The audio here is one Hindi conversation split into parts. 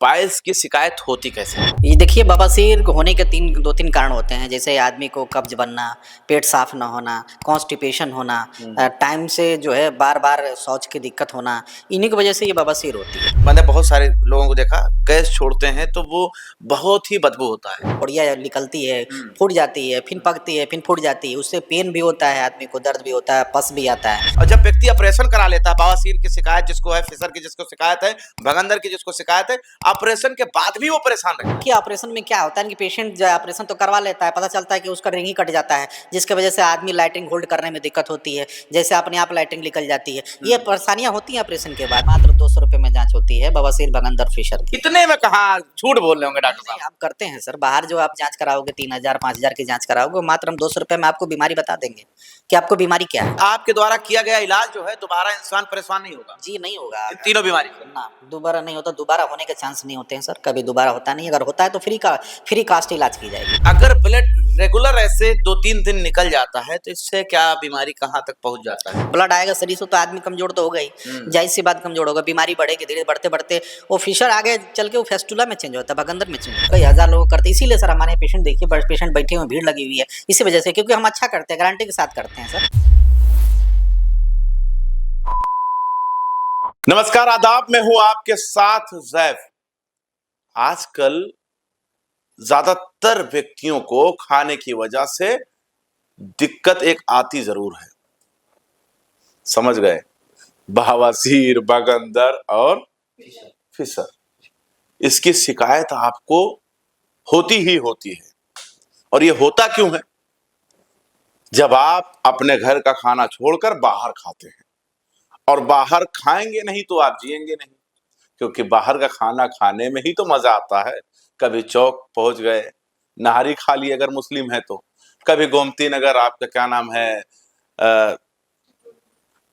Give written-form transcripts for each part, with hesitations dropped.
पाइल्स की शिकायत होती कैसे है? ये देखिए बवासीर होने के दो तीन कारण होते हैं। जैसे आदमी को कब्ज बनना, पेट साफ ना होना, कॉन्स्टिपेशन होना, टाइम से जो है बार बार शौच की दिक्कत होना, इन्हीं की वजह से ये बवासीर होती है। मैंने बहुत सारे लोगों को देखा, गैस छोड़ते हैं तो वो बहुत ही बदबू होता है। बढ़िया निकलती है, फूट जाती है, फिर पकती है, फिर फूट जाती है। उससे पेन भी होता है, आदमी को दर्द भी होता है, पस भी आता है। और जब व्यक्ति ऑपरेशन करा लेता है, बवासीर की शिकायत जिसको है, फिशर की जिसको शिकायत है, भगंदर की जिसको शिकायत है, ऑपरेशन के बाद भी वो परेशान रहता है। कि ऑपरेशन में क्या होता है कि पेशेंट जो है ऑपरेशन तो करवा लेता है, पता चलता है कि उसका रिंग ही कट जाता है, जिसकी वजह से आदमी लाइटिंग होल्ड करने में दिक्कत होती है, जैसे अपने आप लाइटिंग निकल जाती है। ये परेशानियां होती हैं ऑपरेशन के बाद। मात्र 200 रुपए में जांच होती है बवासीर, भगंदर, फिशर की। इतने में कहाँ झूठ बोल रहे होंगे डॉक्टर साहब? आप करते हैं सर, बाहर जो आप जांच कराओगे 3000 5000 की जांच कराओगे, मात्र हम 200 रुपए में आपको बीमारी बता देंगे कि आपको बीमारी क्या है। आपके द्वारा किया गया इलाज जो है, दोबारा इंसान परेशान नहीं होगा? जी नहीं होगा। इन तीनों बीमारी से? ना, दोबारा नहीं होता। दोबारा होने के चांस नहीं होते हैं सर, कभी दोबारा होता नहीं। अगर होता है तो फ्री कास्ट इलाज की जाएगी। अगर ब्लड रेगुलर ऐसे 2-3 दिन निकल जाता है तो इससे क्या बीमारी कहाँ तक पहुंच जाता है? ब्लड आएगा शरीर से तो आदमी कमजोर तो होगा ही, जाहिर सी बात कमजोर होगा। बीमारी बढ़ेगी, धीरे बढ़ते बढ़ते वो फिशर आगे चल के वो फेस्टुला में चेंज होता है, भगंदर में चेंज होता है। कई हजार लोग करते हैं। इसीलिए सर हमारे पेशेंट देखिए, बड़े पेशेंट बैठे हुए, भीड़ लगी हुई है इसी वजह से, क्योंकि हम अच्छा करते हैं, गारंटी के साथ करते हैं सर। नमस्कार, आदाब, मैं हूं आपके साथ जैफ। आजकल ज्यादातर व्यक्तियों को खाने की वजह से दिक्कत एक आती जरूर है, समझ गए? बवासीर, बगंदर और फिशर, इसकी शिकायत आपको होती ही होती है। और ये होता क्यों है? जब आप अपने घर का खाना छोड़कर बाहर खाते हैं, और बाहर खाएंगे नहीं तो आप जिएंगे नहीं, क्योंकि बाहर का खाना खाने में ही तो मजा आता है। कभी चौक पहुंच गए, नहारी खा ली अगर मुस्लिम है तो, कभी गोमती नगर, आपका क्या नाम है,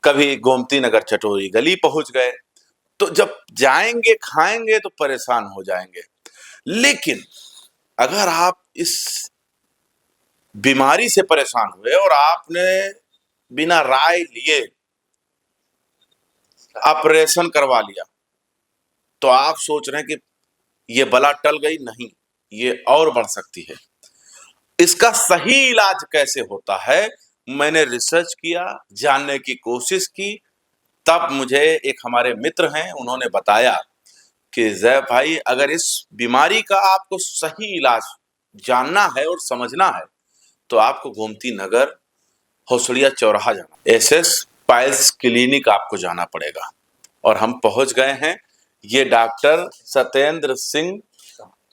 कभी गोमती नगर चटोरी गली पहुंच गए, तो जब जाएंगे खाएंगे तो परेशान हो जाएंगे। लेकिन अगर आप इस बीमारी से परेशान हुए और आपने बिना राय लिए ऑपरेशन करवा लिया, तो आप सोच रहे हैं कि ये बला टल गई, नहीं, ये और बढ़ सकती है। इसका सही इलाज कैसे होता है, मैंने रिसर्च किया, जानने की कोशिश की। तब मुझे एक हमारे मित्र हैं, उन्होंने बताया कि जय भाई, अगर इस बीमारी का आपको सही इलाज जानना है और समझना है तो आपको गोमती नगर होसड़िया चौराहा जाना, एसएस पाइल्स क्लिनिक आपको जाना पड़ेगा। और हम पहुंच गए हैं। ये डॉक्टर सत्येंद्र सिंह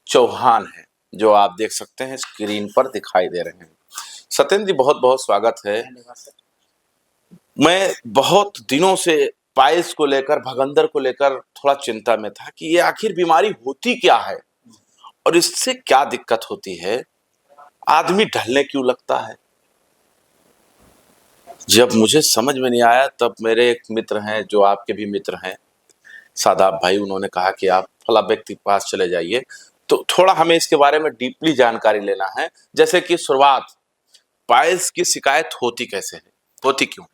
चौहान है, जो आप देख सकते हैं स्क्रीन पर दिखाई दे रहे हैं। सत्येंद्र जी, बहुत बहुत स्वागत है। मैं बहुत दिनों से पाइल्स को लेकर, भगंदर को लेकर थोड़ा चिंता में था कि ये आखिर बीमारी होती क्या है और इससे क्या दिक्कत होती है, आदमी ढलने क्यों लगता है। जब मुझे समझ में नहीं आया, तब मेरे एक मित्र हैं, जो आपके भी मित्र हैं, सादाब भाई, उन्होंने कहा कि आप फला व्यक्ति के पास चले जाइए। तो थोड़ा हमें इसके बारे में डीपली जानकारी लेना है। जैसे कि शुरुआत, पाइल्स की शिकायत होती कैसे है, होती क्यों?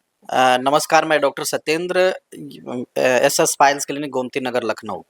नमस्कार, मैं doctor Satyendra, SS piles clinic, Gomti Nagar, Lucknow.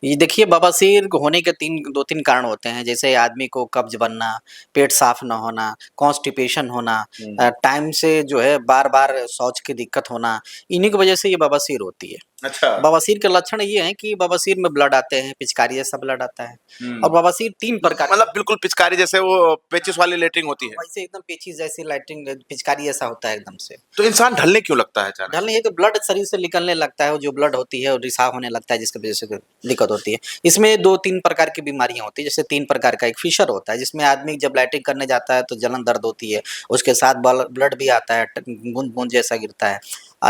ये देखिए बवासीर होने के दो तीन कारण होते हैं। जैसे आदमी को कब्ज बनना, पेट साफ ना होना, कॉन्स्टिपेशन होना, टाइम से जो है बार बार शौच की दिक्कत होना, इन्हीं की वजह से ये बवासीर होती है। अच्छा। बवासीर के लक्षण ये हैं कि बवासीर में ब्लड आते हैं, पिचकारी जैसा ब्लड आता है। और बवासीर 3 प्रकार, मतलब बिल्कुल पिचकारी जैसे, वो पेचिस वाली लेटरिंग होती है, वैसे एकदम पेचिस जैसी लाइटिंग, पिचकारी जैसा होता है एकदम से। तो इंसान ढलने क्यों लगता है अचानक? ढलने, ये तो ब्लड शरीर से निकलने लगता है, जो ब्लड होती है और रिसाव होने लगता है, जिसकी वजह से दिक्कत होती है। इसमें 2-3 प्रकार की बीमारियां होती है। जैसे 3 प्रकार का, एक फिशर होता है, जिसमें आदमी जब लाइटिंग करने जाता है तो जलन दर्द होती है, उसके साथ ब्लड भी आता है, बूंद बूंद जैसा गिरता है।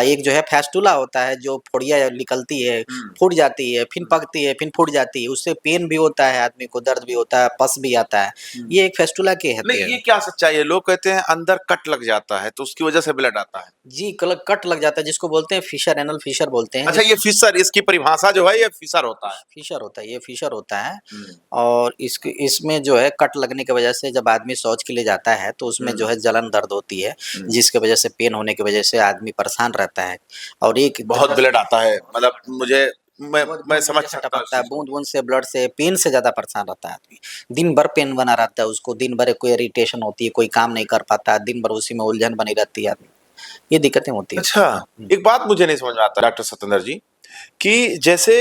एक जो है फेस्टुला होता है, जो फोड़िया निकलती है, फूट जाती है, फिर पकती है, फिर फूट जाती है, उससे पेन भी होता है, आदमी को दर्द भी होता है, पस भी आता है। ये एक फेस्टुला के होते नहीं, हैं। ये क्या सच्चाई है? लोग कहते हैं अंदर कट लग जाता है तो उसकी वजह से ब्लड आता है। जी, कट लग जाता है, जिसको बोलते हैं फिशर, एनल फिशर बोलते हैं। अच्छा, ये फिशर, इसकी परिभाषा जो है, ये फिशर होता है। फिशर होता है, ये फिशर होता है। और इसमें जो है कट लगने की वजह से जब आदमी शौच के लिए जाता है तो उसमें जो है जलन दर्द होती है, जिसकी वजह से, पेन होने की वजह से आदमी परेशान रहता है। और एक बहुत ब्लड आता है, मतलब मुझे मैं समझ जैसे सकता हूँ टपकता है, इस चीज को। बूंद बूंद से ब्लड से पेन से ज्यादा परेशान रहता है आदमी। दिन भर पेन बना रहता है उसको, दिन भर कोई इरिटेशन होती है, कोई काम नहीं कर पाता, दिन भर उसी में उलझन बनी रहती है आदमी। ये दिक्कतें होती है अच्छा, एक बात मुझे नहीं समझ में आता डॉक्टर सत्येंद्र जी, कि जैसे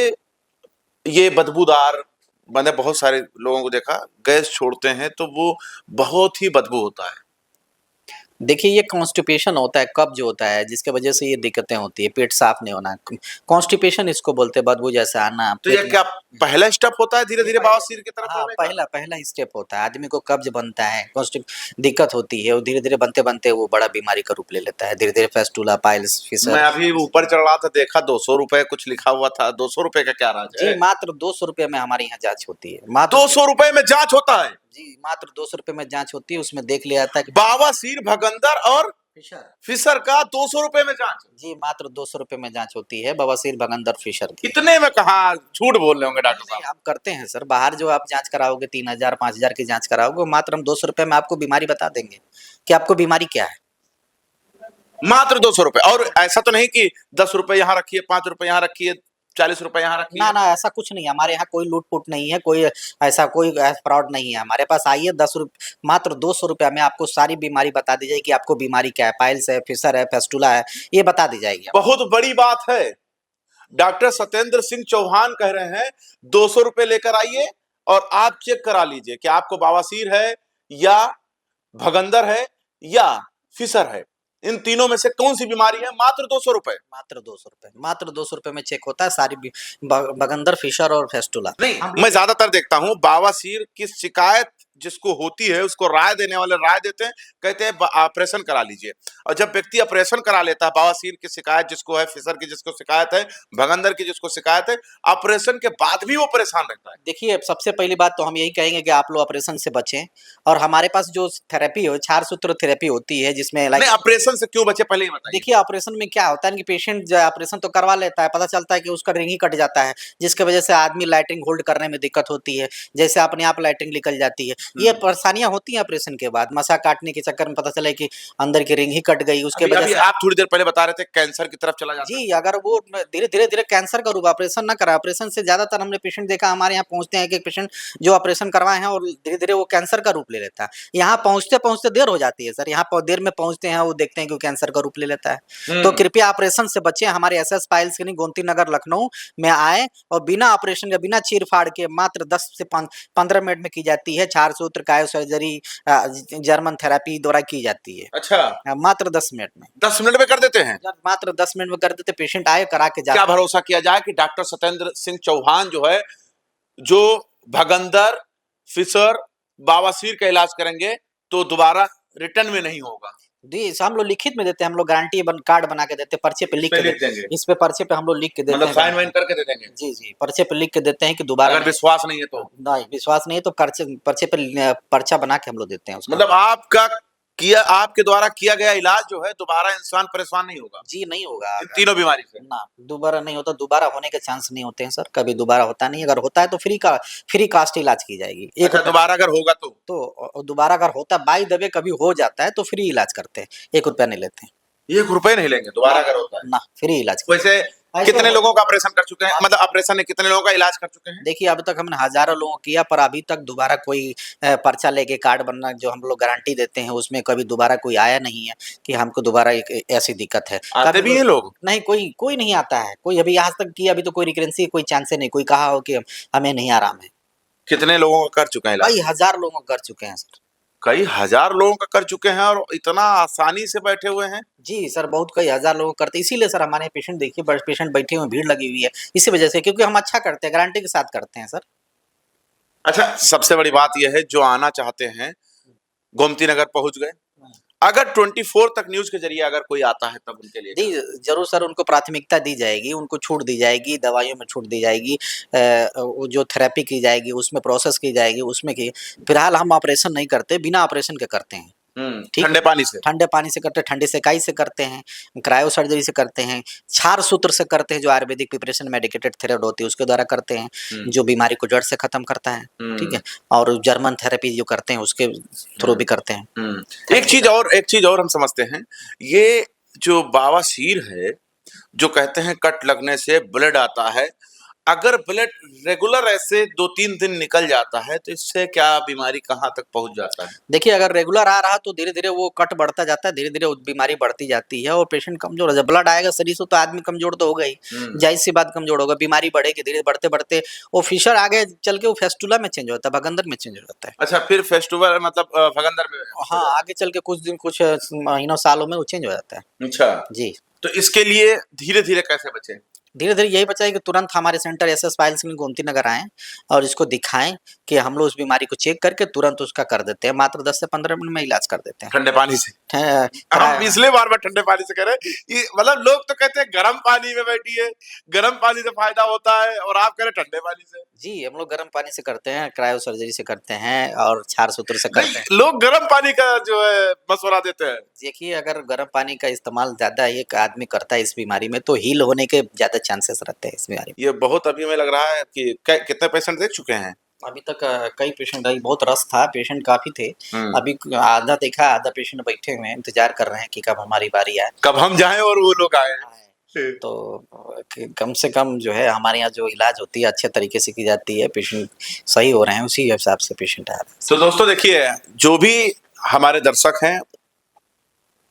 ये बदबूदार, मैंने बहुत सारे लोगों को देखा गैस छोड़ते हैं तो वो बहुत ही बदबू होता है। देखिए ये कॉन्स्टिपेशन होता है, कब्ज होता है, जिसके वजह से ये दिक्कतें होती है, पेट साफ नहीं होना। कॉन्स्टिपेशन इसको बोलते हैं, बदबू जैसा आना, तो ये पेट में। क्या पहला स्टेप होता है धीरे ये धीरे पहले, बवासीर की तरफ हाँ, बढ़ने का? पहला पहला स्टेप होता है, आदमी को कब्ज बनता है, कॉन्स्टिप दिक्कत होती है, और धीरे धीरे बनते बनते वो बड़ा बीमारी का रूप ले लेता है, धीरे धीरे फेस्टुला, पाइल्स, मैं फिशर। अभी ऊपर चढ़ रहा था, देखा 200 रुपए कुछ लिखा हुआ था, 200 रुपए का क्या राज जी है? मात्र 200 रुपये में हमारे यहाँ जांच होती है, मात्र 200 रुपए में जांच होता है? जी मात्र 200 रुपये में जांच होती है, उसमें देख लिया जाता है कि बवासीर, भगंदर और फिशर। फिशर का 200 रुपए में जांच? जी मात्र 200 रुपये में जांच होती है, बवासीर, भगंदर, फिशर की। इतने में कहाँ झूठ बोल रहे होंगे डॉक्टर नहीं, साहब? आप करते हैं सर, बाहर जो आप जांच कराओगे 3,000 5,000 की जांच कराओगे, मात्र हम 200 रुपये में आपको बीमारी बता देंगे कि आपको बीमारी क्या है। मात्र 200 रुपए? और ऐसा तो नहीं कि 10 रुपए यहाँ रखिए, 5 रुपए यहाँ रखिए, 40 रुपए यहाँ रखिए? ना ना, ऐसा कुछ नहीं है हमारे यहाँ, कोई लूट पुट नहीं है, कोई ऐसा कोई फ्रॉड नहीं है हमारे पास। आइए, मात्र 200 रुपया में आपको सारी बीमारी बता दी जाएगी कि आपको बीमारी क्या है, पाइल्स है, फिशर है, फेस्टुला है, ये बता दी जाएगी आपको। बहुत बड़ी बात है। डॉक्टर सत्येंद्र सिंह चौहान कह रहे हैं 200 रुपए लेकर आइए और आप चेक करा लीजिए कि आपको बवासीर है या भगंदर है या फिशर है, इन तीनों में से कौन सी बीमारी है। मात्र 200 रुपए? मात्र 200 रुपये, मात्र 200 रुपये में चेक होता है सारी बगंदर, फिशर और फेस्टुला। नहीं, मैं ज्यादातर देखता हूं बवासीर की शिकायत जिसको होती है उसको राय देने वाले राय देते हैं, कहते हैं ऑपरेशन करा लीजिए। और जब व्यक्ति ऑपरेशन करा लेता है, बवासीर की शिकायत जिसको है, फिशर की जिसको शिकायत है, भगंदर की जिसको शिकायत है, ऑपरेशन के बाद भी वो परेशान रहता है। देखिए, सबसे पहली बात तो हम यही कहेंगे कि आप लोग ऑपरेशन से बचें, और हमारे पास जो थेरेपी है, क्षार सूत्र थेरेपी होती है, जिसमें नहीं, ऑपरेशन से क्यों बचे पहले ही बताइए। देखिए ऑपरेशन में क्या होता है कि पेशेंट जो ऑपरेशन तो करवा लेता है, पता चलता है कि उसका रिंग ही कट जाता है, जिसकी वजह से आदमी लैट्रिन होल्ड करने में दिक्कत होती है, जैसे अपने आप लैट्रिन निकल जाती है। ये परेशानियां होती हैं ऑपरेशन के बाद, मसा काटने के चक्कर में पता चला कि अंदर की रिंग ही कट गई, उसके अभी वजह अभी से। आप थोड़ी देर पहले बता रहे थे कैंसर की तरफ चला जाता है। जी, अगर वो धीरे धीरे धीरे कैंसर का रूप, ऑपरेशन ना करा, ऑपरेशन से ज्यादातर हमने पेशेंट देखा हमारे यहाँ पहुंचते हैं, एक पेशेंट जो ऑपरेशन करवाए हैं और धीरे धीरे वो कैंसर का रूप ले लेता है। यहाँ पहुंचते पहुंचते देर हो जाती है सर, यहाँ देर में पहुंचते हैं, वो देखते हैं कि वो कैंसर का रूप ले लेता है। तो कृपया ऑपरेशन से बचें। हमारे SS piles clinic Gomti Nagar Lucknow में आए और बिना ऑपरेशन या बिना चीर फाड़ के मात्र 10 से 15 मिनट में की जाती है, क्षार सूत्र, कायो सर्जरी, जर्मन थेरेपी द्वारा की जाती है। अच्छा, मात्र 10 मिनट में। 10 मिनट में कर देते हैं? मात्र 10 मिनट में कर देते, पेशेंट आए, करा के क्या जाते। भरोसा किया जाए कि डॉक्टर सत्येंद्र सिंह चौहान जो है, जो भगंदर, फिशर, बवासीर का इलाज करेंगे तो दोबारा रिटर्न में नहीं होगा? जी, हम लोग लिखित में देते हैं, हम लोग गारंटी कार्ड बना के देते हैं, पर्चे पे लिख के लिख देंगे? इस पे पर्चे पे हम लोग लिख के देते मतलब हैं, साइन वाइन करके दे देंगे? जी जी, पर्चे पे लिख के देते हैं कि दोबारा अगर विश्वास नहीं है तो? नहीं, विश्वास नहीं है तो पर्चे पे पर्चा बना के हम लोग देते हैं उसका। मतलब आपके द्वारा किया गया इलाज जो है, दोबारा इंसान परेशान नहीं होगा जी नहीं होगा, इन तीनों बीमारी से? ना दोबारा नहीं होता, दोबारा होने के चांस नहीं होते हैं सर, कभी दोबारा होता नहीं। अगर होता है तो फ्री कास्ट इलाज की जाएगी। अच्छा, दोबारा अगर होगा तो दोबारा अगर होता, बाय द वे कभी हो जाता है तो फ्री इलाज करते हैं, 1 रुपया नहीं लेते हैं। 1 रुपए नहीं लेंगे दोबारा अगर होता है? ना, फ्री इलाज। वैसे कितने लोगों का ऑपरेशन कर चुके हैं, मतलब ऑपरेशन ने कितने लोगों का इलाज कर चुके हैं? देखिए, अब तक हमने हजारों लोगों किया, पर अभी तक दोबारा कोई पर्चा लेके कार्ड बनना, जो हम लोग गारंटी देते हैं, उसमें कभी दोबारा कोई आया नहीं है कि हमको दोबारा एक ऐसी दिक्कत है। आते भी हैं लोग? नहीं, कोई नहीं आता है, कोई अभी आज तक किया, अभी तो कोई रिकरेंसी कोई चांस नहीं, कोई कहा हो कि हमें नहीं आराम है। कितने लोगों का कर चुके हैं इलाज? कई हजार लोगों कर चुके हैं सर। कई हजार लोगों का कर चुके हैं और इतना आसानी से बैठे हुए हैं? जी सर, बहुत कई हजार लोग करते हैं, इसीलिए सर हमारे पेशेंट देखिए, पेशेंट बैठे हुए, भीड़ लगी हुई है, इसी वजह से, क्योंकि हम अच्छा करते हैं, गारंटी के साथ करते हैं सर। अच्छा, सबसे बड़ी बात यह है, जो आना चाहते हैं गोमती नगर पहुंच गए, अगर 24 तक न्यूज के जरिए अगर कोई आता है तब उनके लिए जी जरूर सर, उनको प्राथमिकता दी जाएगी, उनको छूट दी जाएगी, दवाइयों में छूट दी जाएगी, वो जो थेरेपी की जाएगी उसमें प्रोसेस की जाएगी, उसमें की। फिलहाल हम ऑपरेशन नहीं करते, बिना ऑपरेशन के करते हैं। ठीक, ठंडे पानी से? ठंडे पानी से करते हैं, ठंडे सेकाई से करते हैं, क्रायो सर्जरी से करते हैं, क्षार सूत्र से करते हैं, जो आयुर्वेदिक प्रिपरेशन मेडिकेटेड थेरेपी होती है उसके द्वारा करते हैं, जो बीमारी को जड़ से खत्म करता है। ठीक है, और जर्मन थेरेपी जो करते हैं उसके थ्रू भी करते हैं। एक चीज और हम समझते हैं, ये जो बवासीर है, जो कहते हैं कट लगने से ब्लड आता है, अगर ब्लड रेगुलर ऐसे 2-3 दिन निकल जाता है तो इससे क्या बीमारी कहाँ तक पहुंच जाता है? देखिए, अगर रेगुलर आ रहा तो धीरे-धीरे वो कट बढ़ता जाता है, धीरे-धीरे वो बीमारी बढ़ती जाती है और पेशेंट कमज़ोर हो जाए। ब्लड आएगा शरीर से तो आदमी कमज़ोर तो होगा ही, ज़ाहिर-सी बात कमज़ोर होगा, बीमारी बढ़ेगी, धीरे बढ़ते-बढ़ते वो फिशर आगे चल के वो फेस्टुला में चेंज होता है, भगंदर में चेंज हो जाता है। अच्छा, फिर फेस्टिवल मतलब भगंदर में हो हाँ, जाता आगे चल के कुछ दिन, कुछ महीनों, सालों में वो चेंज हो जाता है। है। अच्छा, जी। तो इसके लिए धीरे-धीरे कैसे बचें? धीरे-धीरे यही बचा है कि तुरंत हमारे centre SS piles clinic Gomti Nagar आएँ और इसको दिखाएँ कि हम लोग उस बीमारी को चेक करके तुरंत उसका कर देते हैं। मात्र 10 से 15 मिनट में इलाज कर देते हैं। ठंडे पानी से? ठ हम कराया इसलिए बार-बार ठंडे पानी से कह रहे हैं, ये मतलब लोग तो कहते हैं गर्म पानी में बैठिए, गर्म पानी से फ़ायदा होता है और आप कह रहे हैं ठंडे पानी से। जी, हम लोग गर्म पानी से करते हैं, क्रायो सर्जरी से करते हैं और क्षार सूत्र से करते हैं। नहीं, लोग गर्म पानी का जो है मशवरा देते हैं। देखिए, अगर गर्म पानी का इस्तेमाल ज़्यादा एक आदमी करता है इस बीमारी में, तो हील होने के ज़्यादा चांसेस रहते हैं इस बीमारी में। ये बहुत अभी हमें लग रहा है कि कितने पेशेंट देख चुके हैं? अभी तक कई पेशेंट अभी बहुत रश था, पेशेंट काफ़ी थे। हुँ। अभी आधा देखा, आधा पेशेंट बैठे हुए हैं, इंतज़ार कर रहे हैं कि कब हमारी बारी आए। कब हम जाएँ और वो लोग आएँ। तो कम से कम जो है हमारे यहाँ जो इलाज होती है अच्छे तरीके से की जाती है, पेशेंट सही हो रहे हैं, उसी हिसाब से पेशेंट आ रहे हैं। तो दोस्तों देखिए, जो भी हमारे दर्शक हैं,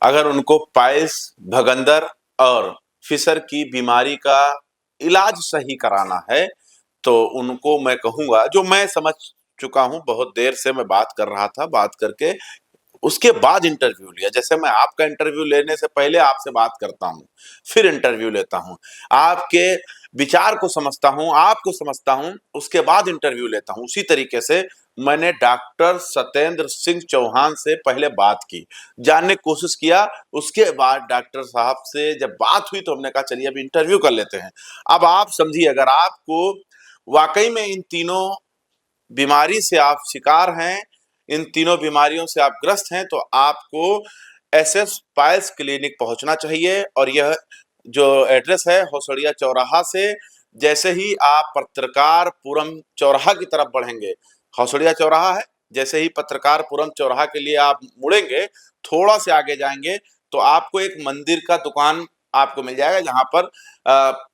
अगर उनको पाइल्स, भगंदर और फिशर की बीमारी का इलाज सही कराना है, तो उनको मैं कहूँगा, जो मैं समझ चुका हूँ, बहुत देर से मैं बात कर रहा था, बात करके उसके बाद इंटरव्यू लिया। जैसे मैं आपका इंटरव्यू लेने से पहले आपसे बात करता हूँ, फिर इंटरव्यू लेता हूँ, आपके विचार को समझता हूँ, आपको समझता हूँ, उसके बाद इंटरव्यू लेता हूँ। उसी तरीके से मैंने डॉक्टर सत्येंद्र सिंह चौहान से पहले बात की, जानने की कोशिश किया, उसके बाद डॉक्टर साहब से जब बात हुई तो हमने कहा चलिए अब इंटरव्यू कर लेते हैं। अब आप समझिए, अगर आपको वाक़ई में इन तीनों बीमारी से आप शिकार हैं, इन तीनों बीमारियों से आप ग्रस्त हैं, तो आपको एसएस पाइल्स क्लिनिक पहुँचना चाहिए और यह जो एड्रेस है होसड़िया चौराहा से जैसे ही आप पत्रकारपुरम चौराहा की तरफ बढ़ेंगे, होसड़िया चौराहा है, जैसे ही पत्रकारपुरम चौराहा के लिए आप मुड़ेंगे, थोड़ा से आगे जाएँगे, तो आपको एक मंदिर का दुकान आपको मिल जाएगा, जहाँ पर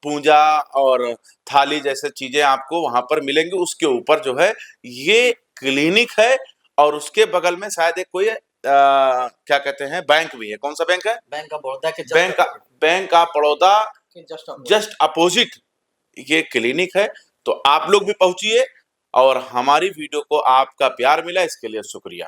पूजा और थाली जैसे चीज़ें आपको वहाँ पर मिलेंगी। उसके ऊपर जो है ये क्लिनिक है और उसके बगल में शायद एक कोई क्या कहते हैं बैंक भी है। कौन-सा बैंक है? बैंक ऑफ बड़ौदा के bank of Baroda just just opposite ये क्लिनिक है। तो आप लोग भी पहुँचिए और हमारी वीडियो को आपका प्यार मिला इसके लिए शुक्रिया।